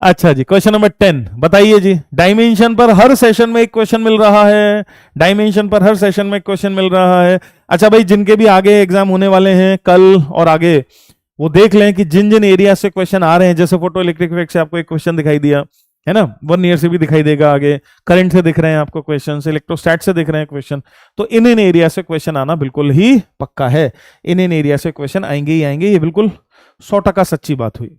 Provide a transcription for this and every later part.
अच्छा जी, question number 10 बताइए जी। Dimension पर हर सेशन में एक क्वेश्चन मिल रहा है, डायमेंशन पर हर सेशन में एक क्वेश्चन मिल रहा है। अच्छा भाई, जिनके भी आगे एग्जाम होने वाले हैं कल और आगे, वो देख लें कि जिन जिन एरिया से क्वेश्चन आ रहे हैं, जैसे फोटो इलेक्ट्रिक इफेक्ट से आपको एक क्वेश्चन दिखाई दिया है ना, 1 ईयर से भी दिखाई देगा, आगे करंट से दिख रहे हैं आपको क्वेश्चन, इलेक्ट्रोस्टैट से दिख रहे हैं क्वेश्चन, तो इन इन एरिया से क्वेश्चन आना बिल्कुल ही पक्का है। इन इन एरिया से क्वेश्चन आएंगे ही आएंगे, ये बिल्कुल 100% सच्ची बात हुई।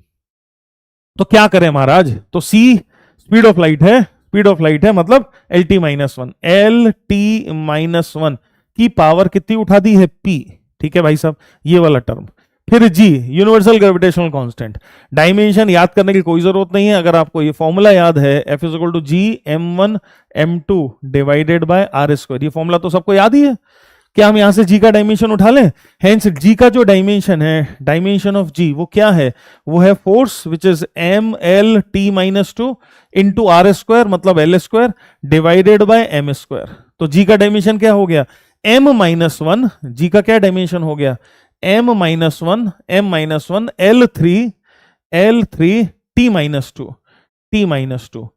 तो क्या करें महाराज, तो सी स्पीड ऑफ लाइट है, स्पीड ऑफ लाइट है मतलब L T minus one, L T minus one की पावर कितनी उठा दी है, पी। ठीक है भाई साहब, ये वाला टर्म। फिर जी, यूनिवर्सल ग्रेविटेशनल कांस्टेंट। डायमेंशन याद करने की कोई जरूरत नहीं है, अगर आपको ये फॉर्मूला याद है, F is equal to G M one M two divided by R square, ये फॉर्मूला तो सबको याद ही है। क्या हम यहां से जी का डायमेंशन उठा लें? हेंस जी का जो डायमेंशन है, डायमेंशन ऑफ जी, वो क्या है? वो है force which is M L T minus two into R square मतलब L square divided by M square. तो जी का डायमेंशन क्या हो गया? M minus one. जी का क्या डायमेंशन हो गया? M minus one L three T minus two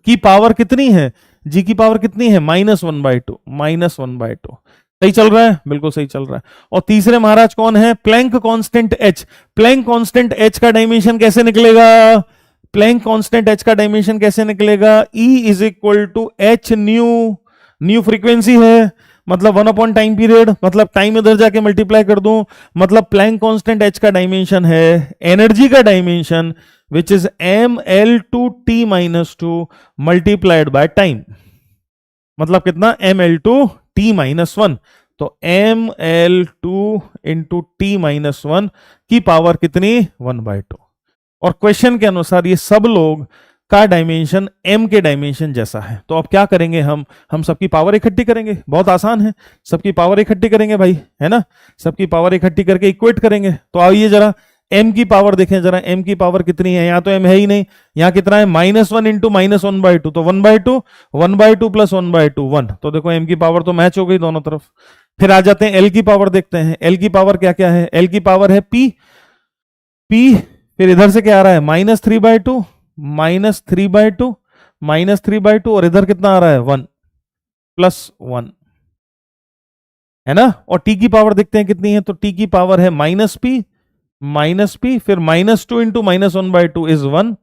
की पावर कितनी है? जी की पावर कितनी है? -1/2। सही चल रहा है? बिल्कुल सही चल रहा है। और तीसरे महाराज कौन है? Planck constant H. Planck constant H का डायमेंशन कैसे निकलेगा? प्लैंक कांस्टेंट एच का डायमेंशन कैसे निकलेगा? E is equal to H nu frequency है, मतलब 1 टाइम पीरियड, मतलब टाइम इधर जाके मल्टीप्लाई कर दूं, मतलब प्लैंक कांस्टेंट एच का डायमेंशन है एनर्जी का dimension which is ml2t-2 multiplied by time, मतलब कितना? ml2t-1। तो ml2 इंटू t-1 की पावर कितनी? 1/2। और क्वेश्चन के अनुसार ये सब लोग का डायमेंशन m के डायमेंशन जैसा है। तो अब क्या करेंगे हम सबकी पावर इकट्ठी करेंगे। बहुत आसान है, सबकी पावर इकट्ठी करेंगे भाई, है ना। सबकी पावर इकट्ठी करके इक्वेट करेंगे। तो आइए जरा m की पावर देखें जरा, m की पावर कितनी है? यहाँ तो m है ही नहीं, यहाँ कितना है? -1 इंटू -1/2, तो 1/2 प्लस 1/2 1। तो देखो m की पावर तो मैच हो गई दोनों तरफ। फिर आ जाते हैं l की पावर देखते हैं। l की पावर क्या क्या है? l की पावर है p, फिर इधर से क्या आ रहा है? -3/2 और इधर कितना आ रहा है? 1 + 1, है ना। और t की पावर देखते हैं कितनी है, तो t की पावर है -p, फिर -2 इंटू -1/2 इज 1,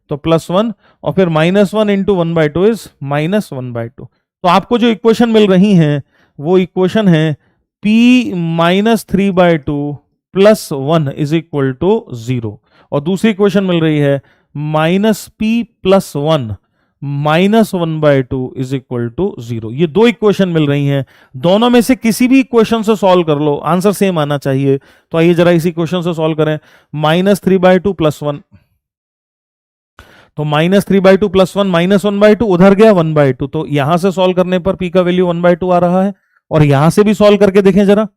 तो +1, और फिर -1 इंटू 1/2 इज -1/2। तो आपको जो इक्वेशन मिल रही है वो इक्वेशन है p -3/2 + 1 इज इक्वल टू 0, और दूसरी इक्वेशन मिल रही है -p + 1 -1/2 इज इक्वल टू 0। ये दो इक्वेशन मिल रही हैं, दोनों में से किसी भी इक्वेशन से सॉल्व कर लो, आंसर सेम आना चाहिए। तो आइए जरा इसी इक्वेशन से सॉल्व करें। -3/2 + 1, तो -3/2 + 1 -1/2, उधर गया 1/2, तो यहां से सॉल्व करने पर p का वैल्यू 1/2 आ रहा है। और यहां से भी सॉल्व करके देखें जरा,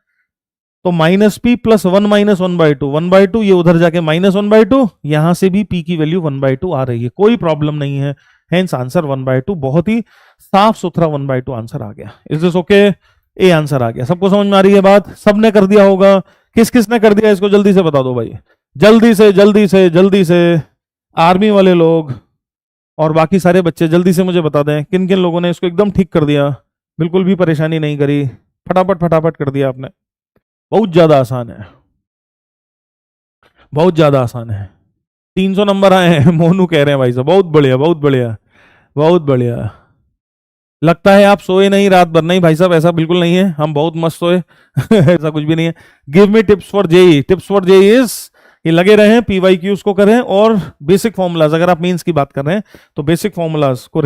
तो -p + 1 -1/2, 1/2, ये उधर जाके -1/2, यहां से भी p की वैल्यू 1/2 आ रही है, कोई प्रॉब्लम नहीं है। हेंस आंसर 1/2, बहुत ही साफ सुथरा 1/2 आंसर आ गया। Is this okay? A answer आ गया। सबको समझ में आ रही है बात? सबने कर दिया होगा। किस किसने कर दिया इसको जल्दी से बता दो भाई, जल्दी से आर्मी वाले लोग और बाकी सारे बच्चे जल्दी से मुझे बता दें किन किन लोगों ने इसको एकदम ठीक कर दिया, बिल्कुल भी परेशानी नहीं करी, फटाफट कर दिया आपने। बहुत ज्यादा आसान है, बहुत ज्यादा आसान है। 300 नंबर आए हैं मोनू कह रहे हैं भाई साहब, बहुत बढ़िया। लगता है आप सोए नहीं रात भर। नहीं भाई साहब, ऐसा बिल्कुल नहीं है, हम बहुत मस्त सोए ऐसा कुछ भी नहीं है। Give me tips for JEE. Tips for JEE is ये लगे रहे, PYQs को करें, और बेसिक फॉर्मूलाज, अगर आप मेंस की बात कर रहे हैं तो बेसिक फॉर्मूलाज को